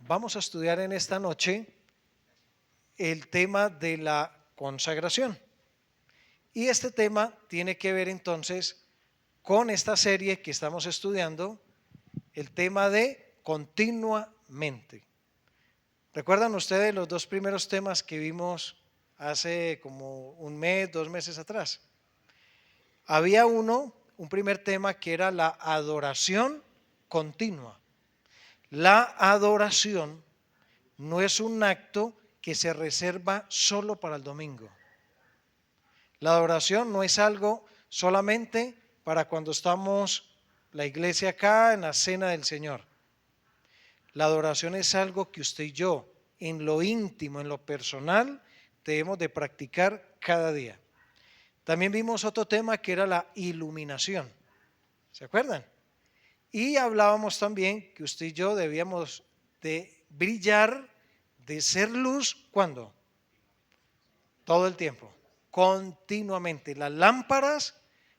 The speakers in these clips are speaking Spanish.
Vamos a estudiar en esta noche el tema de la consagración. Y este tema tiene que ver entonces con esta serie que estamos estudiando, el tema de continuamente. ¿Recuerdan ustedes los dos primeros temas que vimos hace como un mes, 2 meses atrás? Había un primer tema que era la adoración continua. La adoración no es un acto que se reserva solo para el domingo. La adoración no es algo solamente para cuando estamos la iglesia acá en la cena del Señor. La adoración es algo que usted y yo, en lo íntimo, en lo personal, debemos de practicar cada día. También vimos otro tema que era la iluminación. ¿Se acuerdan? Y hablábamos también que usted y yo debíamos de brillar, de ser luz, ¿cuándo? Todo el tiempo, continuamente. Las lámparas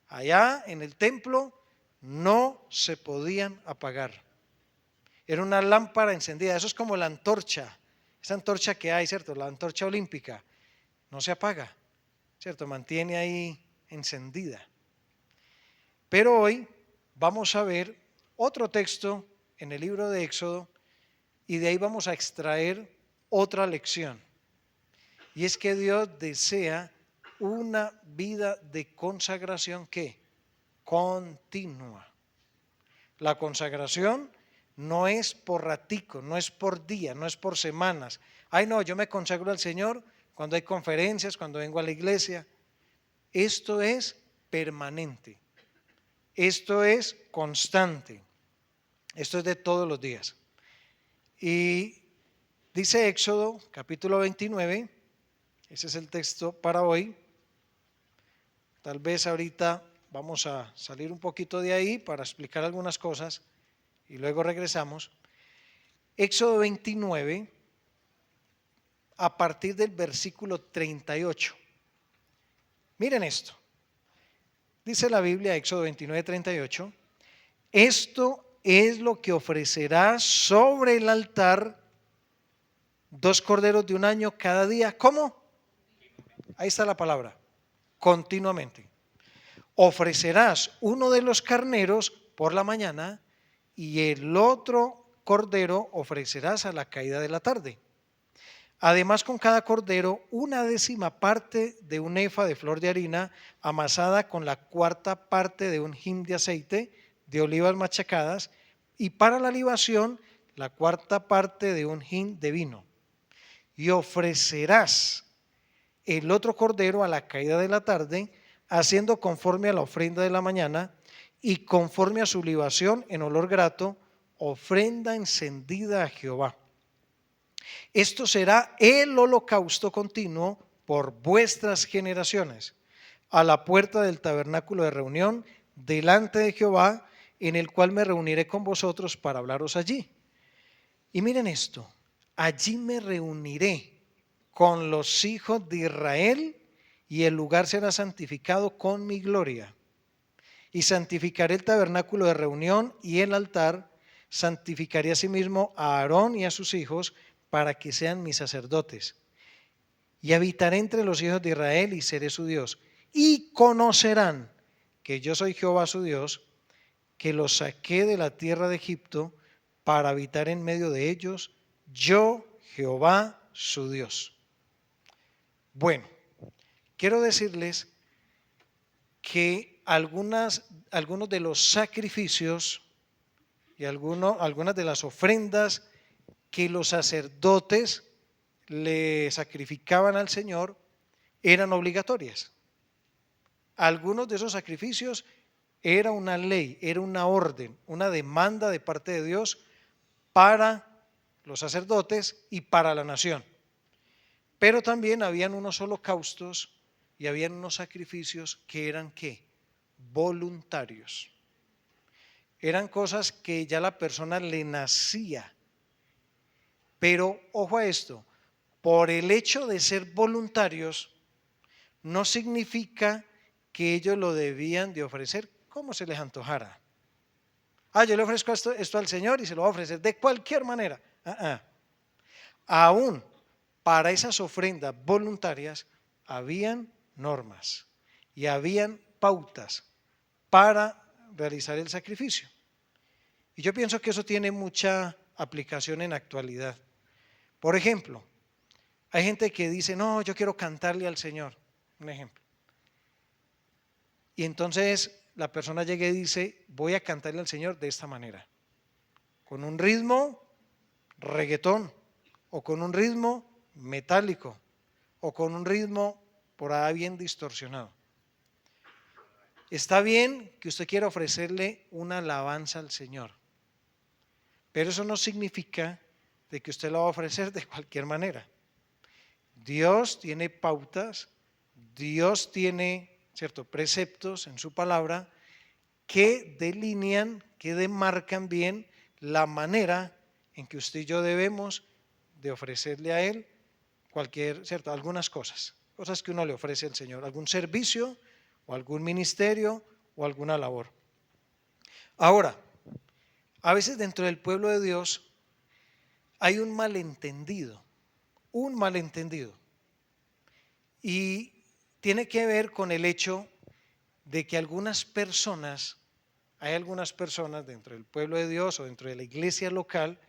allá en el templo no se podían apagar. Era una lámpara encendida, eso es como la antorcha, esa antorcha que hay, ¿cierto? La antorcha olímpica, no se apaga, ¿cierto? Mantiene ahí encendida. Pero hoy vamos a ver otro texto en el libro de Éxodo y de ahí vamos a extraer otra lección. Y es que Dios desea una vida de consagración que continua. La consagración no es por ratico, no es por día, no es por semanas. Ay, no, yo me consagro al Señor cuando hay conferencias, cuando vengo a la iglesia. Esto es permanente. Esto es constante. Esto es de todos los días. Y dice Éxodo, capítulo 29, ese es el texto para hoy. Tal vez ahorita vamos a salir un poquito de ahí para explicar algunas cosas y luego regresamos. Éxodo 29, a partir del versículo 38. Miren esto. Dice la Biblia, Éxodo 29, 38. Esto es lo que ofrecerás sobre el altar, 2 corderos de un año cada día. ¿Cómo? Ahí está la palabra. Continuamente. Ofrecerás uno de los carneros por la mañana y el otro cordero ofrecerás a la caída de la tarde. Además, con cada cordero, 1/10 parte de un efa de flor de harina amasada con la 1/4 parte de un hin de aceite de olivas machacadas, y para la libación, la 1/4 parte de un hin de vino. Y ofrecerás el otro cordero a la caída de la tarde, haciendo conforme a la ofrenda de la mañana y conforme a su libación en olor grato, ofrenda encendida a Jehová. Esto será el holocausto continuo por vuestras generaciones, a la puerta del tabernáculo de reunión, delante de Jehová, en el cual me reuniré con vosotros para hablaros allí. Y miren esto, allí me reuniré con los hijos de Israel y el lugar será santificado con mi gloria. Y santificaré el tabernáculo de reunión y el altar, santificaré asimismo a Aarón y a sus hijos para que sean mis sacerdotes. Y habitaré entre los hijos de Israel y seré su Dios. Y conocerán que yo soy Jehová su Dios, que los saqué de la tierra de Egipto para habitar en medio de ellos, yo Jehová su Dios. Bueno, quiero decirles que algunos de los sacrificios y algunas de las ofrendas que los sacerdotes le sacrificaban al Señor eran obligatorias. Algunos de esos sacrificios era una ley, era una orden, una demanda de parte de Dios para los sacerdotes y para la nación. Pero también habían unos holocaustos y habían unos sacrificios que eran ¿qué? Voluntarios. Eran cosas que ya la persona le nacía. Pero ojo a esto, por el hecho de ser voluntarios no significa que ellos lo debían de ofrecer como se les antojara. Yo le ofrezco esto al Señor y se lo voy a ofrecer de cualquier manera. aún para esas ofrendas voluntarias habían normas y habían pautas para realizar el sacrificio. Y yo pienso que eso tiene mucha aplicación en la actualidad. Por ejemplo, hay gente que dice, no, yo quiero cantarle al Señor, un ejemplo. Y entonces la persona llega y dice, voy a cantarle al Señor de esta manera, con un ritmo reggaetón, o con un ritmo metálico, o con un ritmo por ahí bien distorsionado. Está bien que usted quiera ofrecerle una alabanza al Señor, pero eso no significa de que usted lo va a ofrecer de cualquier manera. Dios tiene pautas, Dios tiene, ¿cierto?, preceptos en su palabra que delinean, que demarcan bien la manera en que usted y yo debemos de ofrecerle a Él cualquier, ¿cierto?, algunas cosas que uno le ofrece al Señor, algún servicio o algún ministerio o alguna labor. Ahora, a veces dentro del pueblo de Dios hay un malentendido, y tiene que ver con el hecho de que hay algunas personas dentro del pueblo de Dios o dentro de la iglesia local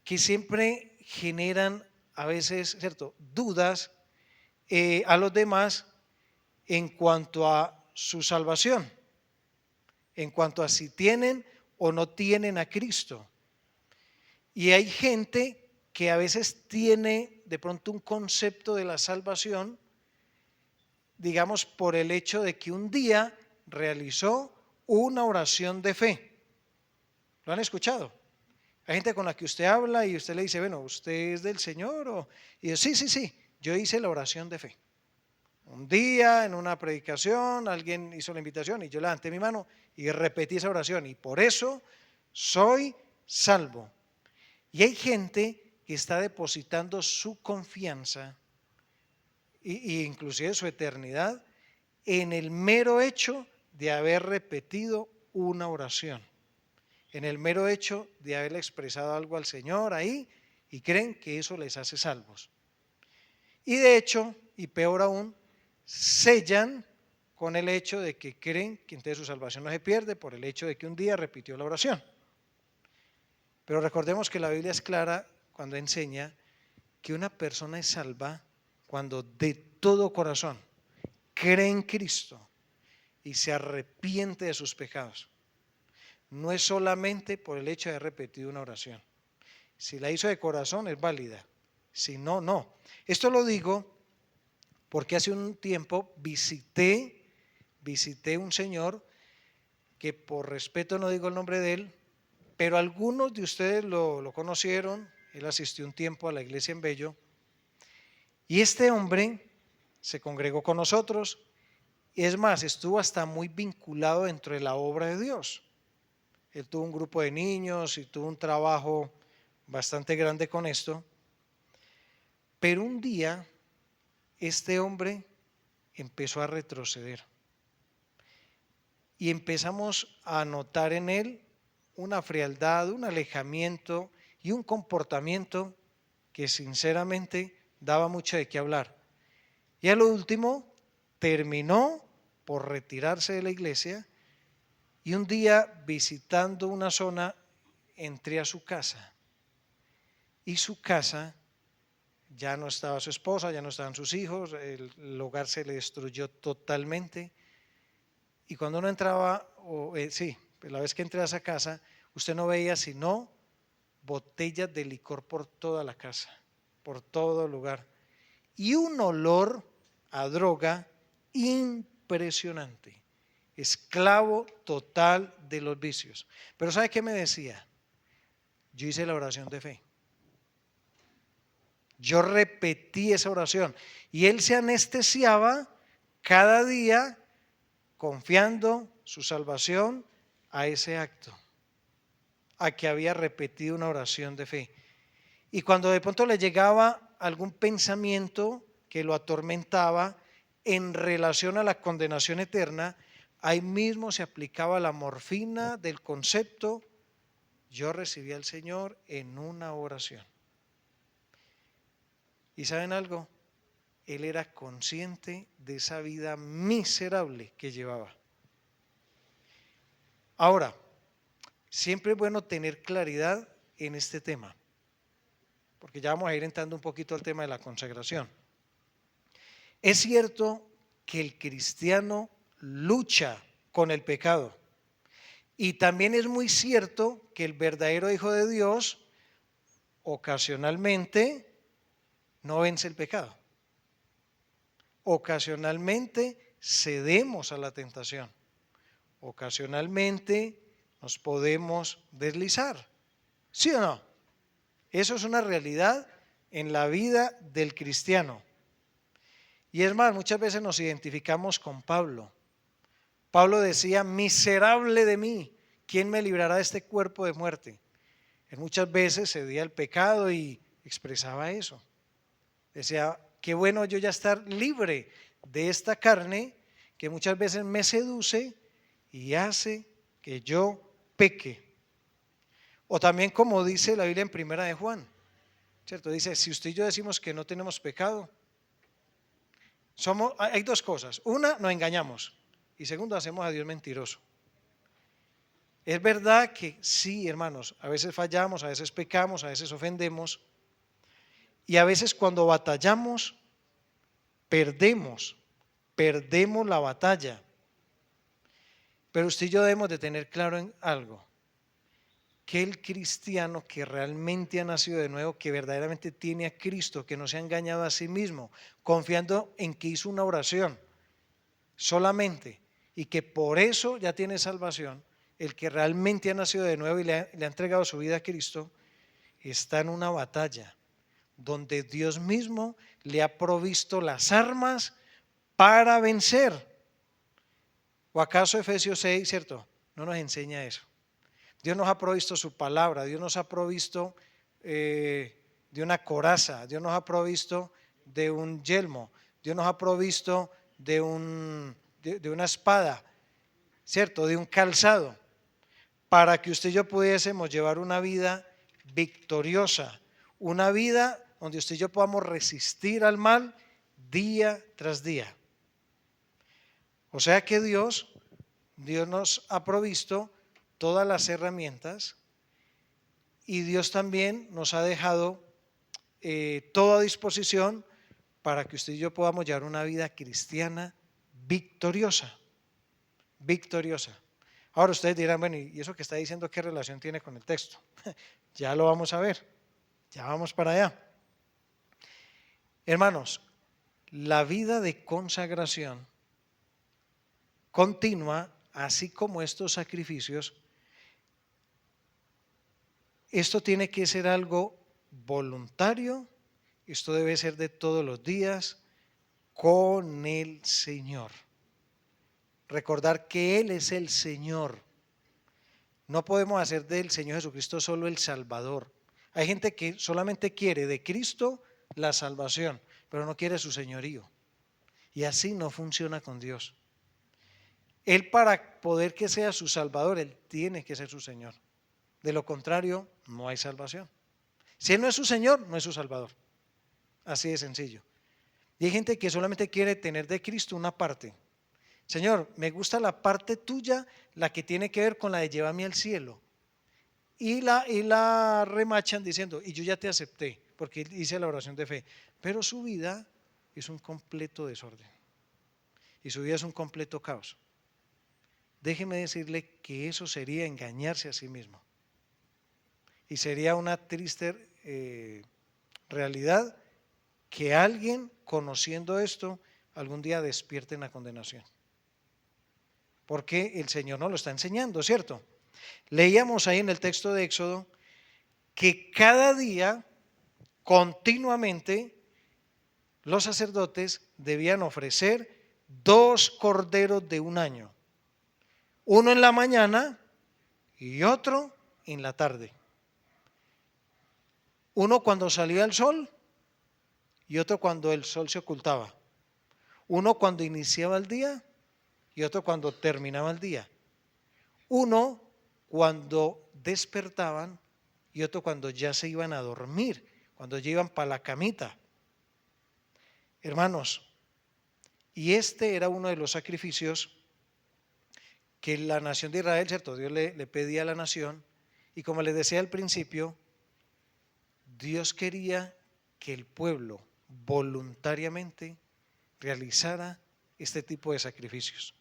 que siempre generan a veces, ¿cierto?, dudas a los demás en cuanto a su salvación, en cuanto a si tienen o no tienen a Cristo. Y hay gente que a veces tiene de pronto un concepto de la salvación, digamos, por el hecho de que un día realizó una oración de fe. ¿Lo han escuchado? Hay gente con la que usted habla y usted le dice, bueno, ¿usted es del Señor? Y dice, sí, yo hice la oración de fe. Un día en una predicación alguien hizo la invitación y yo levanté mi mano y repetí esa oración y por eso soy salvo. Y hay gente que está depositando su confianza e inclusive su eternidad en el mero hecho de haber repetido una oración, en el mero hecho de haberle expresado algo al Señor ahí y creen que eso les hace salvos. Y de hecho, y peor aún, sellan con el hecho de que creen que entonces su salvación no se pierde por el hecho de que un día repitió la oración. Pero recordemos que la Biblia es clara cuando enseña que una persona es salva cuando de todo corazón cree en Cristo y se arrepiente de sus pecados. No es solamente por el hecho de haber repetido una oración. Si la hizo de corazón es válida, si no, no. Esto lo digo porque hace un tiempo visité un señor que por respeto no digo el nombre de él, pero algunos de ustedes lo conocieron. Él asistió un tiempo a la iglesia en Bello y este hombre se congregó con nosotros y es más, estuvo hasta muy vinculado dentro de la obra de Dios. Él tuvo un grupo de niños y tuvo un trabajo bastante grande con esto, pero un día este hombre empezó a retroceder y empezamos a notar en él una frialdad, un alejamiento y un comportamiento que sinceramente daba mucho de qué hablar. Y a lo último terminó por retirarse de la iglesia y un día visitando una zona entré a su casa y su casa ya no estaba su esposa, ya no estaban sus hijos, el hogar se le destruyó totalmente. Y cuando uno entraba, la vez que entré a esa casa, usted no veía sino botellas de licor por toda la casa, por todo el lugar. Y un olor a droga impresionante. Esclavo total de los vicios. Pero ¿sabe qué me decía? Yo hice la oración de fe. Yo repetí esa oración. Y él se anestesiaba cada día confiando su salvación a ese acto, a que había repetido una oración de fe. Y cuando de pronto le llegaba algún pensamiento que lo atormentaba en relación a la condenación eterna, ahí mismo se aplicaba la morfina del concepto, yo recibí al Señor en una oración. ¿Y saben algo? Él era consciente de esa vida miserable que llevaba. Ahora, siempre es bueno tener claridad en este tema, porque ya vamos a ir entrando un poquito al tema de la consagración. Es cierto que el cristiano lucha con el pecado, y también es muy cierto que el verdadero Hijo de Dios ocasionalmente no vence el pecado. Ocasionalmente cedemos a la tentación. Ocasionalmente nos podemos deslizar. ¿Sí o no? Eso es una realidad en la vida del cristiano. Y es más, muchas veces nos identificamos con Pablo. Pablo decía, miserable de mí, ¿quién me librará de este cuerpo de muerte? Él muchas veces cedía al pecado y expresaba eso. Decía, qué bueno yo ya estar libre de esta carne que muchas veces me seduce y hace que yo peque. O también como dice la Biblia en Primera de Juan, ¿cierto? Dice, si usted y yo decimos que no tenemos pecado, hay dos cosas. Una, nos engañamos. Y segundo, hacemos a Dios mentiroso. Es verdad que sí, hermanos, a veces fallamos, a veces pecamos, a veces ofendemos. Y a veces cuando batallamos, perdemos la batalla. Pero usted y yo debemos de tener claro en algo, que el cristiano que realmente ha nacido de nuevo, que verdaderamente tiene a Cristo, que no se ha engañado a sí mismo, confiando en que hizo una oración solamente y que por eso ya tiene salvación, el que realmente ha nacido de nuevo y le ha entregado su vida a Cristo, está en una batalla donde Dios mismo le ha provisto las armas para vencer. ¿O acaso Efesios 6, cierto? No nos enseña eso. Dios nos ha provisto su palabra, Dios nos ha provisto de una coraza, Dios nos ha provisto de un yelmo, Dios nos ha provisto de una espada, ¿cierto? De un calzado, para que usted y yo pudiésemos llevar una vida victoriosa, una vida donde usted y yo podamos resistir al mal día tras día. O sea que Dios nos ha provisto todas las herramientas y Dios también nos ha dejado toda disposición para que usted y yo podamos llevar una vida cristiana victoriosa, victoriosa. Ahora ustedes dirán, bueno, ¿y eso que está diciendo qué relación tiene con el texto? Ya lo vamos a ver, ya vamos para allá. Hermanos, la vida de consagración continua, así como estos sacrificios, esto tiene que ser algo voluntario, esto debe ser de todos los días con el Señor. Recordar que Él es el Señor. No podemos hacer del Señor Jesucristo solo el Salvador. Hay gente que solamente quiere de Cristo la salvación, pero no quiere su señorío. Y así no funciona con Dios. Él, para poder que sea su Salvador, Él tiene que ser su Señor. De lo contrario, no hay salvación. Si Él no es su Señor, no es su Salvador. Así de sencillo. Y hay gente que solamente quiere tener de Cristo una parte. Señor, me gusta la parte tuya, la que tiene que ver con la de llévame al cielo. Y la remachan diciendo, y yo ya te acepté, porque hice la oración de fe. Pero su vida es un completo desorden. Y su vida es un completo caos. Déjeme decirle que eso sería engañarse a sí mismo. Y sería una triste realidad que alguien, conociendo esto, algún día despierte en la condenación. Porque el Señor nos lo está enseñando, ¿cierto? Leíamos ahí en el texto de Éxodo que cada día, continuamente, los sacerdotes debían ofrecer 2 corderos de un año. Uno en la mañana y otro en la tarde. Uno cuando salía el sol y otro cuando el sol se ocultaba. Uno cuando iniciaba el día y otro cuando terminaba el día. Uno cuando despertaban y otro cuando ya se iban a dormir, cuando ya iban para la camita. Hermanos, y este era uno de los sacrificios que la nación de Israel, ¿cierto? Dios le pedía a la nación, y como les decía al principio, Dios quería que el pueblo voluntariamente realizara este tipo de sacrificios.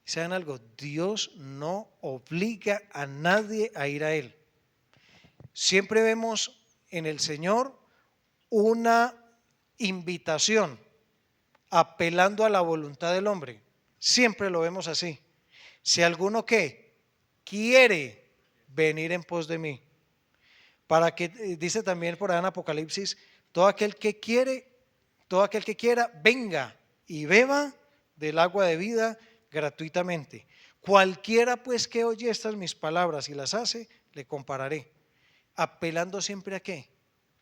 ¿Saben algo? Dios no obliga a nadie a ir a Él. Siempre vemos en el Señor una invitación apelando a la voluntad del hombre. Siempre lo vemos así. Si alguno que quiere venir en pos de mí, para que, dice también por ahí en Apocalipsis, todo aquel que quiera, venga y beba del agua de vida gratuitamente. Cualquiera pues que oye estas mis palabras y las hace, le compararé. Apelando siempre a qué?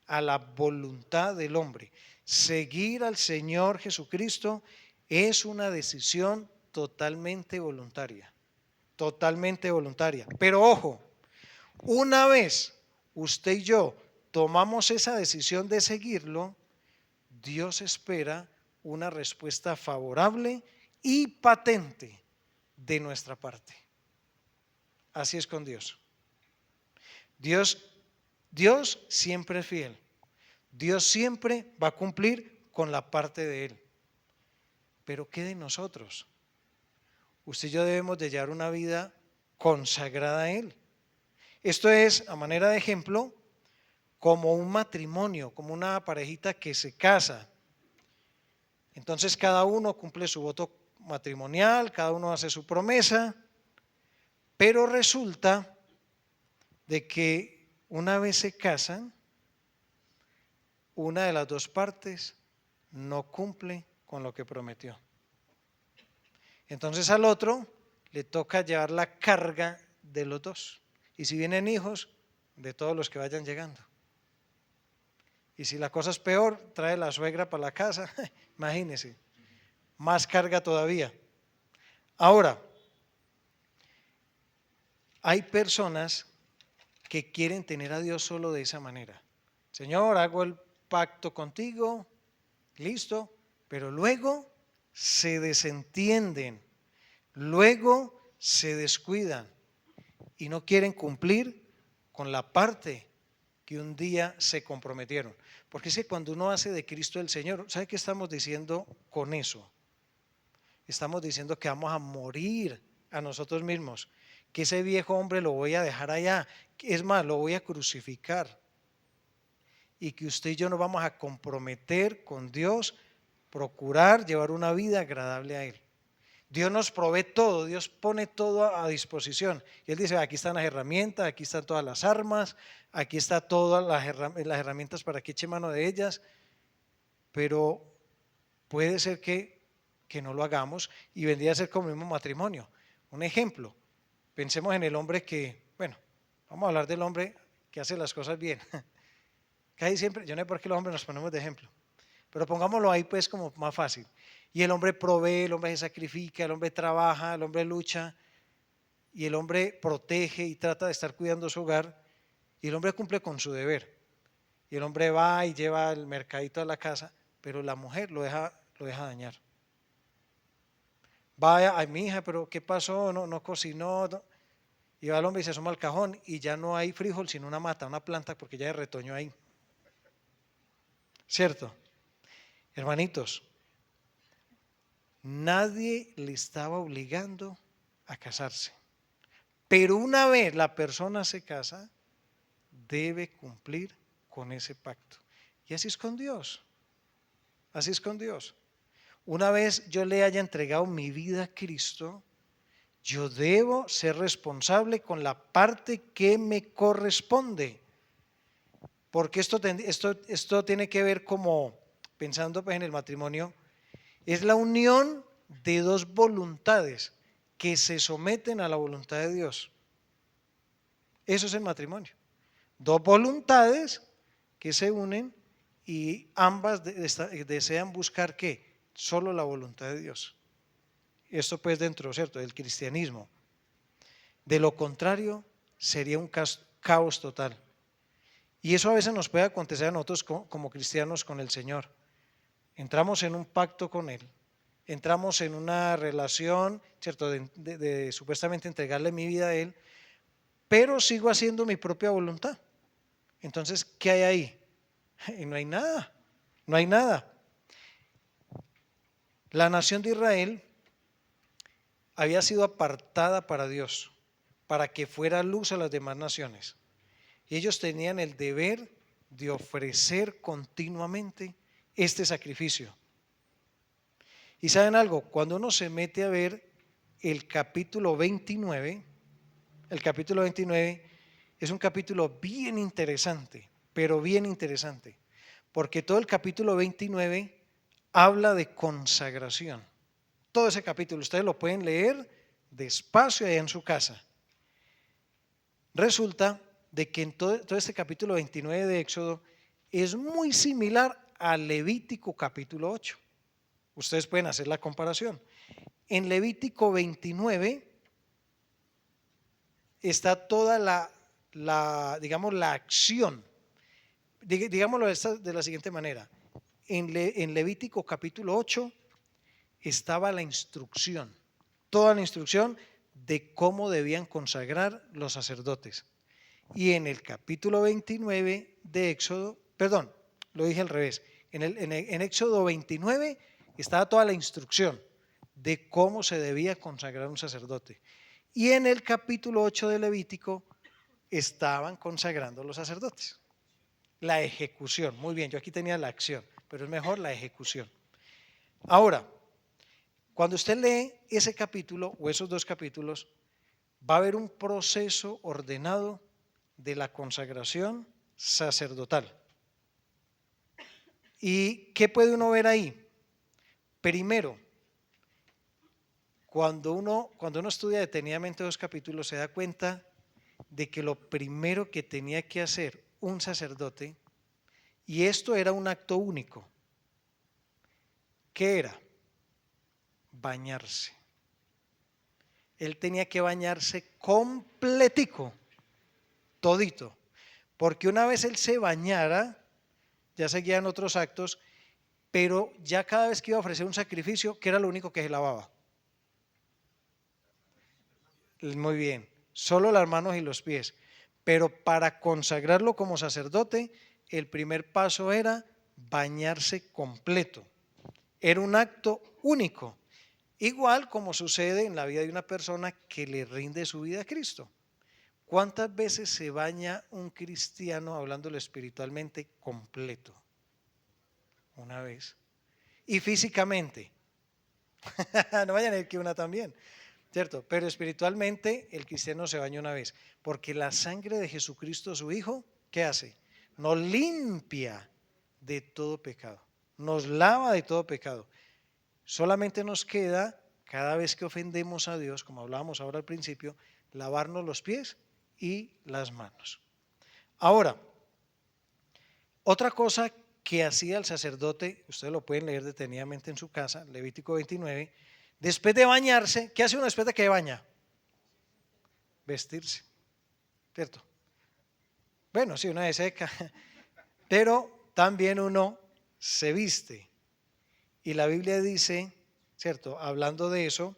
A la voluntad del hombre. Seguir al Señor Jesucristo es una decisión totalmente voluntaria. Totalmente voluntaria. Pero ojo, una vez usted y yo tomamos esa decisión de seguirlo, Dios espera una respuesta favorable y patente de nuestra parte. Así es con Dios. Dios siempre es fiel. Dios siempre va a cumplir con la parte de Él. Pero ¿qué de nosotros? Usted y yo debemos de llevar una vida consagrada a Él. Esto es, a manera de ejemplo, como un matrimonio, como una parejita que se casa. Entonces cada uno cumple su voto matrimonial, cada uno hace su promesa, pero resulta de que una vez se casan, una de las dos partes no cumple con lo que prometió. Entonces al otro le toca llevar la carga de los dos. Y si vienen hijos, de todos los que vayan llegando. Y si la cosa es peor, trae la suegra para la casa, imagínense, más carga todavía. Ahora, hay personas que quieren tener a Dios solo de esa manera. Señor, hago el pacto contigo, listo, pero luego se desentienden, luego se descuidan y no quieren cumplir con la parte que un día se comprometieron. Porque es que cuando uno hace de Cristo el Señor, ¿sabe qué estamos diciendo con eso? Estamos diciendo que vamos a morir a nosotros mismos, que ese viejo hombre lo voy a dejar allá, es más, lo voy a crucificar, y que usted y yo nos vamos a comprometer con Dios, procurar llevar una vida agradable a Él. Dios nos provee todo, Dios pone todo a disposición. Y Él dice, aquí están las herramientas, aquí están todas las armas, aquí están todas las herramientas para que eche mano de ellas, pero puede ser que no lo hagamos y vendría a ser como el mismo matrimonio. Un ejemplo, pensemos en el hombre que, bueno, vamos a hablar del hombre que hace las cosas bien. Casi siempre, yo no sé por qué los hombres nos ponemos de ejemplo, pero pongámoslo ahí pues como más fácil. Y el hombre provee, el hombre se sacrifica, el hombre trabaja, el hombre lucha y el hombre protege y trata de estar cuidando su hogar y el hombre cumple con su deber. Y el hombre va y lleva el mercadito a la casa, pero la mujer lo deja dañar. Vaya, ay mi hija, pero ¿qué pasó? No cocinó. No. Y va el hombre y se asoma al cajón y ya no hay frijol sino una mata, una planta porque ya hay retoño ahí. ¿Cierto? Hermanitos, nadie le estaba obligando a casarse. Pero una vez la persona se casa, debe cumplir con ese pacto. Y así es con Dios. Así es con Dios. Una vez yo le haya entregado mi vida a Cristo, yo debo ser responsable con la parte que me corresponde. Porque esto tiene que ver como, pensando pues en el matrimonio, es la unión de dos voluntades que se someten a la voluntad de Dios. Eso es el matrimonio. Dos voluntades que se unen y ambas desean buscar ¿qué? Solo la voluntad de Dios. Esto pues dentro, ¿cierto?, del cristianismo. De lo contrario, sería un caos total. Y eso a veces nos puede acontecer a nosotros como cristianos con el Señor. entramos en un pacto con Él, entramos en una relación, ¿cierto? De supuestamente entregarle mi vida a Él, pero sigo haciendo mi propia voluntad. Entonces, ¿qué hay ahí? Y no hay nada, no hay nada. La nación de Israel había sido apartada para Dios, para que fuera luz a las demás naciones. Y ellos tenían el deber de ofrecer continuamente este sacrificio. Y saben algo, cuando uno se mete a ver el capítulo 29, es un capítulo bien interesante, pero bien interesante, porque todo el capítulo 29 habla de consagración. Todo ese capítulo, ustedes lo pueden leer despacio allá en su casa. Resulta de que en todo este capítulo 29 de Éxodo es muy similar al Levítico capítulo 8. Ustedes pueden hacer la comparación. En Levítico 29 está toda digamos, la acción. Digámoslo de la siguiente manera. En Levítico capítulo 8 estaba la instrucción, toda la instrucción de cómo debían consagrar los sacerdotes. Y en el capítulo 29 de Éxodo, perdón, lo dije al revés, en Éxodo 29 estaba toda la instrucción de cómo se debía consagrar un sacerdote. Y en el capítulo 8 de Levítico estaban consagrando los sacerdotes. La ejecución, muy bien, yo aquí tenía la acción, pero es mejor la ejecución. Ahora, cuando usted lee ese capítulo o esos dos capítulos, va a haber un proceso ordenado de la consagración sacerdotal. ¿Y qué puede uno ver ahí? Primero, cuando uno estudia detenidamente los capítulos, se da cuenta de que lo primero que tenía que hacer un sacerdote, y esto era un acto único, ¿qué era? Bañarse. Él tenía que bañarse completico, todito, porque una vez él se bañara, ya seguían otros actos, pero ya cada vez que iba a ofrecer un sacrificio, ¿qué era lo único que se lavaba? Muy bien, solo las manos y los pies. Pero para consagrarlo como sacerdote, el primer paso era bañarse completo. Era un acto único, igual como sucede en la vida de una persona que le rinde su vida a Cristo. ¿Cuántas veces se baña un cristiano, hablándolo espiritualmente, completo? Una vez. Y físicamente. No vayan a ir que una también, ¿cierto? Pero espiritualmente el cristiano se baña una vez, porque la sangre de Jesucristo, su Hijo, ¿qué hace? Nos limpia de todo pecado, nos lava de todo pecado. Solamente nos queda, cada vez que ofendemos a Dios, como hablábamos ahora al principio, lavarnos los pies y las manos. Ahora, otra cosa que hacía el sacerdote, ustedes lo pueden leer detenidamente en su casa, Levítico 29, después de bañarse, ¿qué hace uno después de que baña? Vestirse, ¿cierto? Bueno, sí, una vez seca, pero también uno se viste. Y la Biblia dice, ¿cierto? Hablando de eso,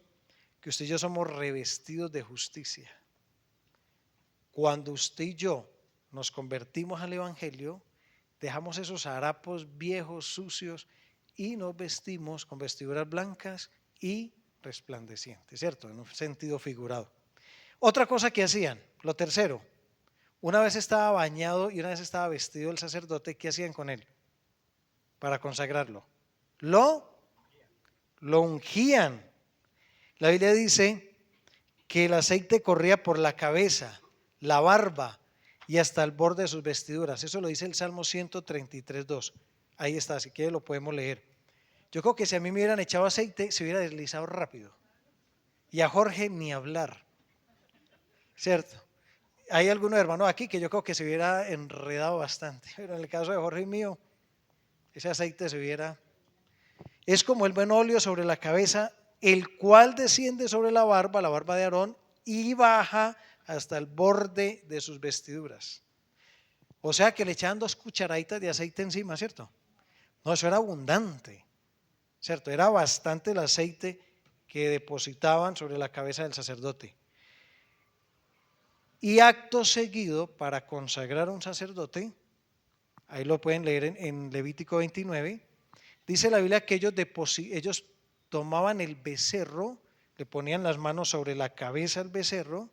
que usted y yo somos revestidos de justicia. Cuando usted y yo nos convertimos al Evangelio, dejamos esos harapos viejos, sucios, y nos vestimos con vestiduras blancas y resplandecientes, ¿cierto? En un sentido figurado. Otra cosa que hacían, lo tercero, una vez estaba bañado y una vez estaba vestido el sacerdote, ¿qué hacían con él para consagrarlo? Lo ungían. La Biblia dice que el aceite corría por la cabeza, la barba y hasta el borde de sus vestiduras. Eso lo dice el Salmo 133:2. Ahí está, si quiere lo podemos leer. Yo creo que si a mí me hubieran echado aceite, se hubiera deslizado rápido. Y a Jorge ni hablar, ¿cierto? Hay algunos hermanos aquí que yo creo que se hubiera enredado bastante, pero en el caso de Jorge y mío, ese aceite se hubiera... Es como el buen óleo sobre la cabeza, el cual desciende sobre la barba de Aarón, y baja hasta el borde de sus vestiduras. O sea que le echaban 2 cucharaditas de aceite encima, ¿cierto? No, eso era abundante. ¿cierto? Era bastante el aceite que depositaban sobre la cabeza del sacerdote. Y acto seguido, para consagrar a un sacerdote, ahí lo pueden leer en Levítico 29, dice la Biblia que ellos tomaban el becerro, le ponían las manos sobre la cabeza del becerro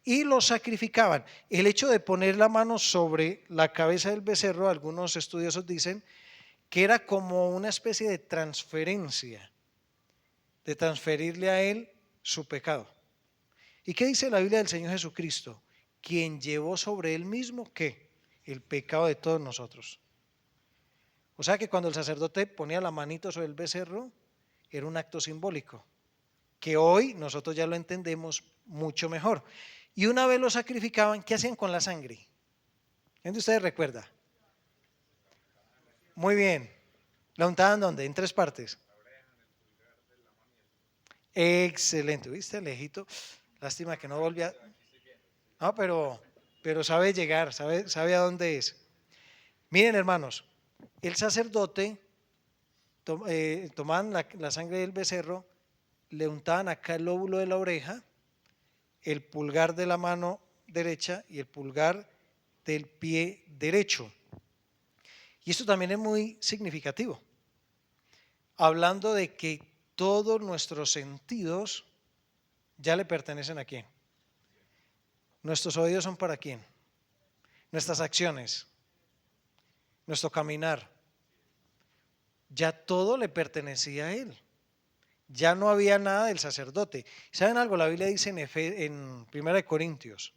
y lo sacrificaban. El hecho de poner la mano sobre la cabeza del becerro, algunos estudiosos dicen que era como una especie de transferencia, de transferirle a él su pecado. ¿Y qué dice la Biblia del Señor Jesucristo? Quien llevó sobre él mismo, ¿qué? El pecado de todos nosotros. O sea que cuando el sacerdote ponía la manito sobre el becerro, era un acto simbólico, que hoy nosotros ya lo entendemos mucho mejor. Y una vez lo sacrificaban, ¿qué hacían con la sangre? ¿Quién de ustedes recuerda? Muy bien. ¿La untaban dónde? En 3 partes. Excelente. ¿Viste, Alejito? Lástima que no volvía. No, pero sabe llegar, sabe a dónde es. Miren, hermanos, el sacerdote tomaban la sangre del becerro, le untaban acá el lóbulo de la oreja, el pulgar de la mano derecha y el pulgar del pie derecho. Y esto también es muy significativo, hablando de que todos nuestros sentidos ya le pertenecen a quién. Nuestros oídos son para quién. Nuestras acciones, nuestro caminar, ya todo le pertenecía a él. Ya no había nada del sacerdote. ¿Saben algo? La Biblia dice en 1 Corintios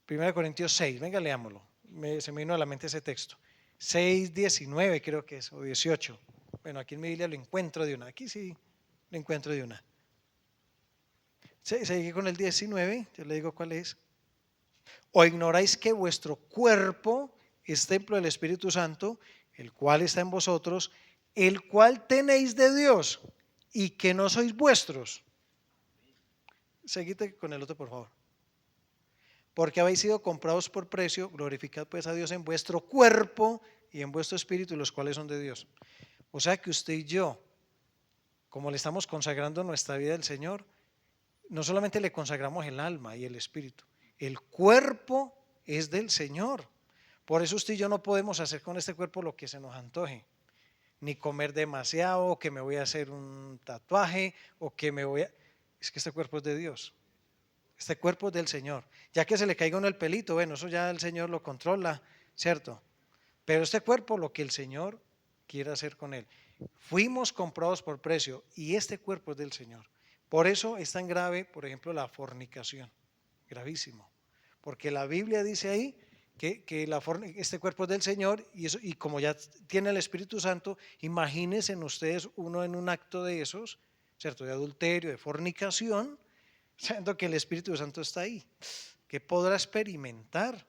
6, venga, leámoslo. Se me vino a la mente ese texto. 6, 19 creo que es, o 18. Bueno, aquí en mi Biblia lo encuentro de una. Aquí sí lo encuentro de una. Seguí con el 19, yo le digo cuál es. ¿O ignoráis que vuestro cuerpo es templo del Espíritu Santo, el cual está en vosotros, el cual tenéis de Dios y que no sois vuestros? Seguite con el otro, por favor. Porque habéis sido comprados por precio, glorificad pues a Dios en vuestro cuerpo y en vuestro espíritu, los cuales son de Dios. O sea que usted y yo, como le estamos consagrando nuestra vida al Señor, no solamente le consagramos el alma y el espíritu, el cuerpo es del Señor. Por eso usted y yo no podemos hacer con este cuerpo lo que se nos antoje, ni comer demasiado, o que me voy a hacer un tatuaje, o que me voy a... Es que este cuerpo es de Dios. Este cuerpo es del Señor. Ya que se le caiga uno el pelito, bueno, eso ya el Señor lo controla, ¿cierto? Pero este cuerpo, lo que el Señor quiere hacer con él. Fuimos comprados por precio y este cuerpo es del Señor. Por eso es tan grave, por ejemplo, la fornicación. Gravísimo. Porque la Biblia dice ahí que este cuerpo es del Señor y como ya tiene el Espíritu Santo, imagínense ustedes uno en un acto de esos, ¿cierto? De adulterio, de fornicación, sabiendo que el Espíritu Santo está ahí. ¿Qué podrá experimentar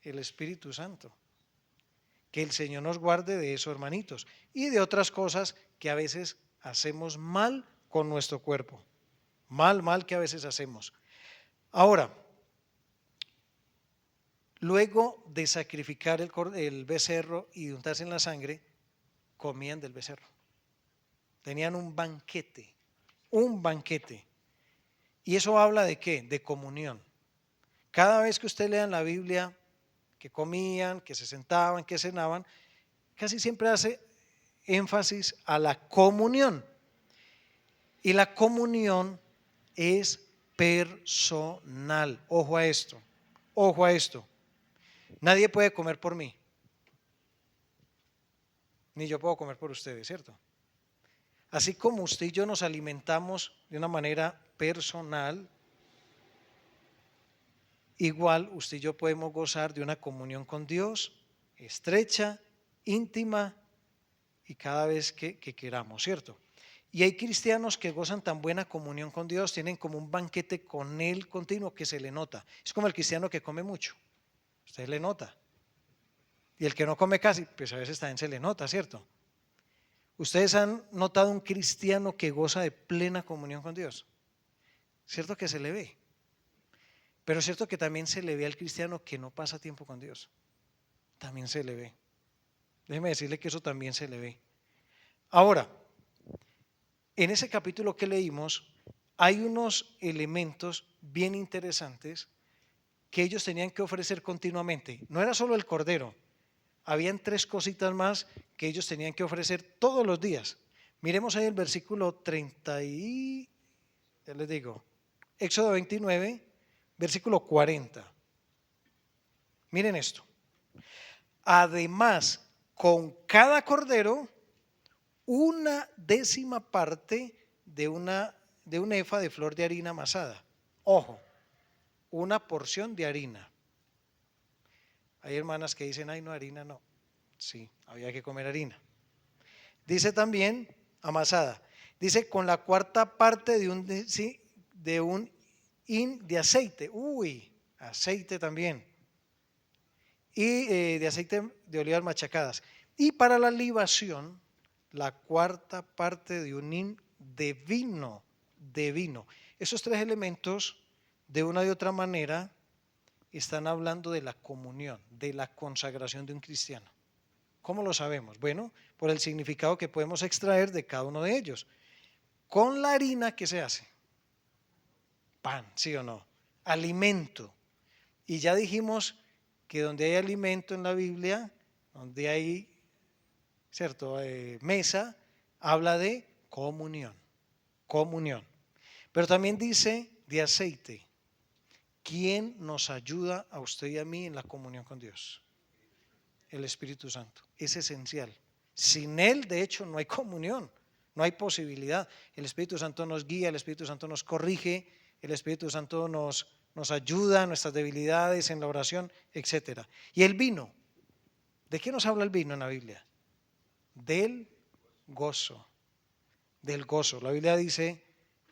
el Espíritu Santo? Que el Señor nos guarde de eso, hermanitos, y de otras cosas que a veces hacemos mal con nuestro cuerpo. Mal que a veces hacemos. Ahora, luego de sacrificar el becerro y de untarse en la sangre, comían del becerro. Tenían un banquete, un banquete. ¿Y eso habla de qué? De comunión. Cada vez que usted lea en la Biblia que comían, que se sentaban, que cenaban, casi siempre hace énfasis a la comunión. Y la comunión es personal. Ojo a esto, ojo a esto. Nadie puede comer por mí, ni yo puedo comer por ustedes, ¿cierto? Así como usted y yo nos alimentamos de una manera personal, igual usted y yo podemos gozar de una comunión con Dios estrecha, íntima y cada vez que queramos, ¿cierto? Y hay cristianos que gozan tan buena comunión con Dios, tienen como un banquete con Él continuo que se le nota. Es como el cristiano que come mucho, usted le nota. Y el que no come casi, pues a veces también se le nota, ¿cierto? ¿Ustedes han notado un cristiano que goza de plena comunión con Dios? Cierto que se le ve, pero es cierto que también se le ve al cristiano que no pasa tiempo con Dios. También se le ve. Déjeme decirle que eso también se le ve. Ahora, en ese capítulo que leímos, hay unos elementos bien interesantes que ellos tenían que ofrecer continuamente. No era solo el cordero, habían tres cositas más que ellos tenían que ofrecer todos los días. Miremos ahí el versículo 30 y, ya les digo, Éxodo 29, versículo 40. Miren esto. Además, con cada cordero, una décima parte de un efa de flor de harina amasada. Ojo, una porción de harina. Hay hermanas que dicen, ay, no, harina no. Sí, había que comer harina. Dice también, amasada. Dice, con la cuarta parte de un hin de aceite. Uy, aceite también. Y de aceite de olivas machacadas. Y para la libación, la cuarta parte de un hin de vino. De vino. Esos tres elementos, de una y otra manera, están hablando de la comunión, de la consagración de un cristiano. ¿Cómo lo sabemos? Bueno, por el significado que podemos extraer de cada uno de ellos. Con la harina, ¿qué se hace? Pan, ¿sí o no? Alimento. Y ya dijimos que donde hay alimento en la Biblia, donde hay, ¿cierto? Mesa, habla de comunión. Comunión. Pero también dice de aceite. ¿Quién nos ayuda a usted y a mí en la comunión con Dios? El Espíritu Santo. Es esencial. Sin Él, de hecho, no hay comunión, no hay posibilidad. El Espíritu Santo nos guía, el Espíritu Santo nos corrige, el Espíritu Santo nos ayuda en nuestras debilidades, en la oración, etc. Y el vino. ¿De qué nos habla el vino en la Biblia? Del gozo. Del gozo. La Biblia dice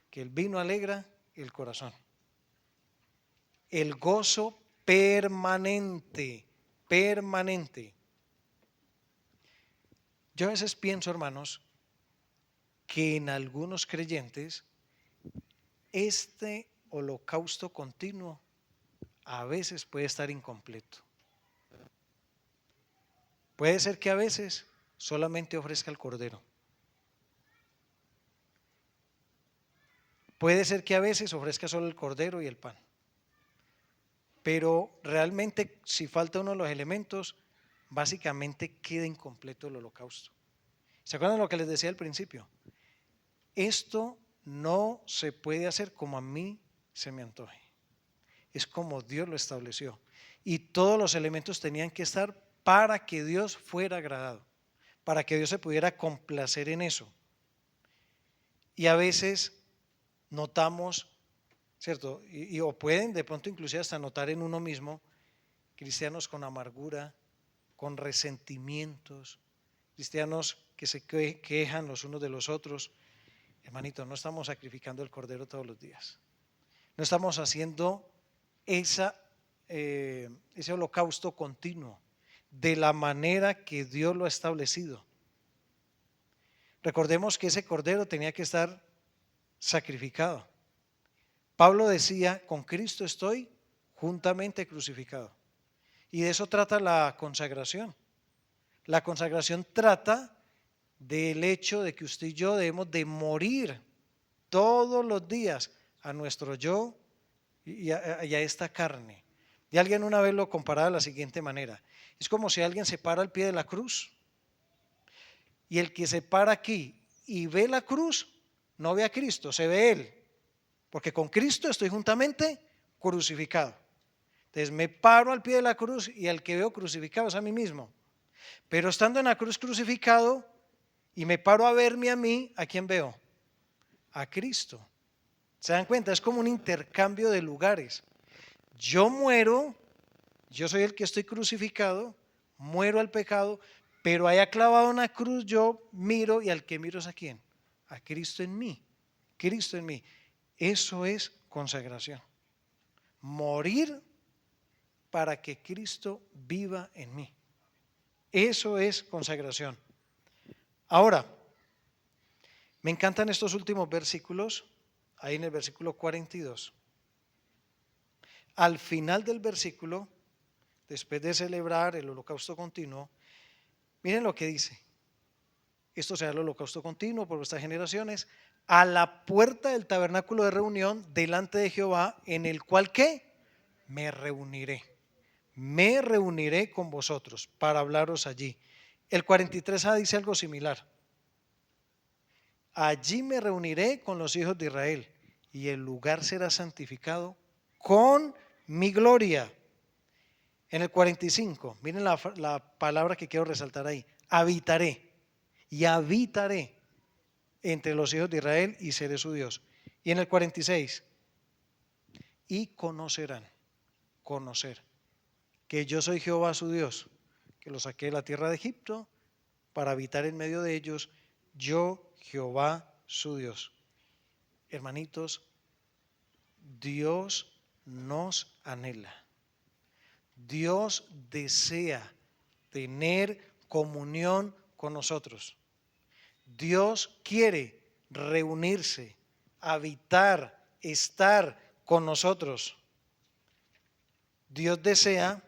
que el vino alegra el corazón. El gozo permanente, permanente. Yo a veces pienso, hermanos, que en algunos creyentes este holocausto continuo a veces puede estar incompleto. Puede ser que a veces solamente ofrezca el cordero. Puede ser que a veces ofrezca solo el cordero y el pan. Pero realmente si falta uno de los elementos, básicamente queda incompleto el holocausto. ¿Se acuerdan de lo que les decía al principio? Esto no se puede hacer como a mí se me antoje. Es como Dios lo estableció. Y todos los elementos tenían que estar para que Dios fuera agradado, para que Dios se pudiera complacer en eso. Y a veces notamos, ¿cierto? O pueden de pronto inclusive hasta notar en uno mismo cristianos con amargura, con resentimientos, cristianos que se quejan los unos de los otros. Hermanito, no estamos sacrificando el cordero todos los días. No estamos haciendo ese holocausto continuo de la manera que Dios lo ha establecido. Recordemos que ese cordero tenía que estar sacrificado. Pablo decía, con Cristo estoy juntamente crucificado. Y de eso trata la consagración. La consagración trata del hecho de que usted y yo debemos de morir todos los días a nuestro yo y a esta carne. Y alguien una vez lo comparaba de la siguiente manera. Es como si alguien se para al pie de la cruz y el que se para aquí y ve la cruz, no ve a Cristo, se ve él. Porque con Cristo estoy juntamente crucificado. Entonces me paro al pie de la cruz y al que veo crucificado es a mí mismo. Pero estando en la cruz crucificado y me paro a verme a mí, ¿a quién veo? A Cristo. ¿Se dan cuenta? Es como un intercambio de lugares. Yo muero, yo soy el que estoy crucificado, muero al pecado, pero haya clavado una cruz, yo miro y al que miro es a quién? A Cristo en mí. Cristo en mí. Eso es consagración. Morir para que Cristo viva en mí. Eso es consagración. Ahora, me encantan estos últimos versículos, ahí en el versículo 42. Al final del versículo, después de celebrar el holocausto continuo, miren lo que dice. esto será el holocausto continuo por vuestras generaciones, a la puerta del tabernáculo de reunión delante de Jehová, en el cual ¿qué? Me reuniré con vosotros para hablaros allí. El 43a dice algo similar. Allí me reuniré con los hijos de Israel y el lugar será santificado con mi gloria. En el 45, miren la palabra que quiero resaltar ahí. Habitaré y habitaré entre los hijos de Israel y seré su Dios. Y en el 46, y conocerán, conocer, que yo soy Jehová su Dios, que los saqué de la tierra de Egipto para habitar en medio de ellos, yo Jehová su Dios. Hermanitos, Dios nos anhela. Dios desea tener comunión con nosotros. Dios quiere reunirse, habitar, estar con nosotros. Dios desea,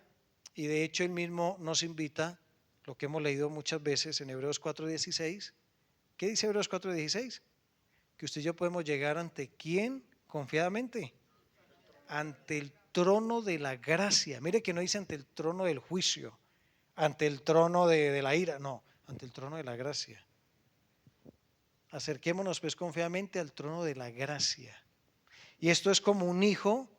y de hecho Él mismo nos invita, lo que hemos leído muchas veces en Hebreos 4:16. ¿Qué dice Hebreos 4:16? Que usted y yo podemos llegar ante ¿quién? Confiadamente. Ante el trono de la gracia. Mire que no dice ante el trono del juicio, ante el trono de la ira, no, ante el trono de la gracia. Acerquémonos pues confiadamente al trono de la gracia. Y esto es como un hijo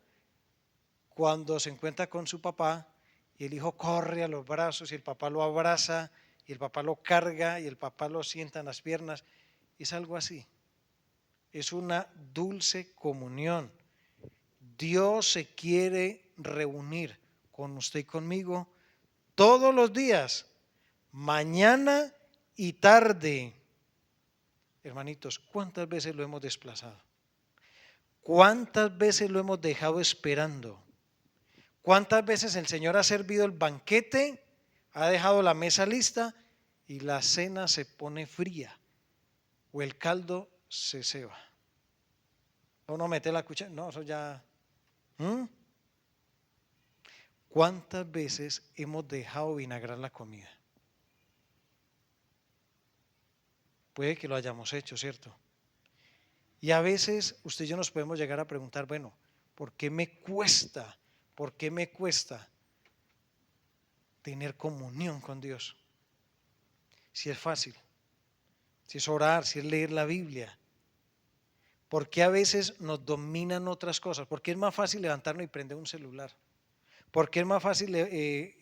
cuando se encuentra con su papá y el hijo corre a los brazos y el papá lo abraza y el papá lo carga y el papá lo sienta en las piernas. Es algo así. Es una dulce comunión. Dios se quiere reunir con usted y conmigo todos los días, mañana y tarde. Hermanitos, ¿cuántas veces lo hemos desplazado? ¿Cuántas veces lo hemos dejado esperando? ¿Cuántas veces el Señor ha servido el banquete, ha dejado la mesa lista y la cena se pone fría o el caldo se ceba? Uno mete la cuchara, no, eso ya... ¿Cuántas veces hemos dejado vinagrar la comida? Puede que lo hayamos hecho, ¿cierto? Y a veces usted y yo nos podemos llegar a preguntar, bueno, ¿por qué me cuesta? ¿Por qué me cuesta tener comunión con Dios? Si es fácil, si es orar, si es leer la Biblia. ¿Por qué a veces nos dominan otras cosas? ¿Por qué es más fácil levantarnos y prender un celular? ¿Por qué es más fácil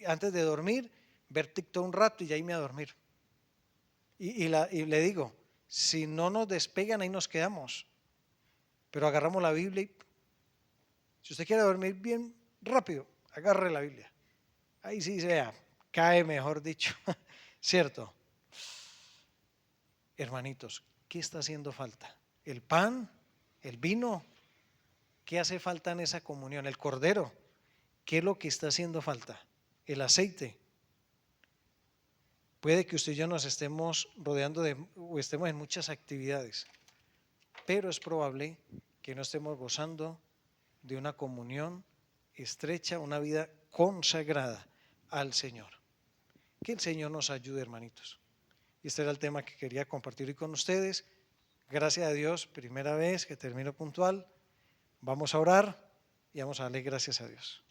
antes de dormir ver TikTok un rato y ya irme a dormir? Y le digo, si no nos despegan ahí nos quedamos. Pero agarramos la Biblia y si usted quiere dormir bien rápido, agarre la Biblia. Ahí sí cae, mejor dicho, ¿cierto? Hermanitos, ¿qué está haciendo falta? ¿El pan? ¿El vino? ¿Qué hace falta en esa comunión? ¿El cordero? ¿Qué es lo que está haciendo falta? ¿El aceite? Puede que usted y yo nos estemos rodeando o estemos en muchas actividades, pero es probable que no estemos gozando de una comunión estrecha, una vida consagrada al Señor. Que el Señor nos ayude, hermanitos. Y este era el tema que quería compartir hoy con ustedes. Gracias a Dios, primera vez que termino puntual. Vamos a orar y vamos a darle gracias a Dios.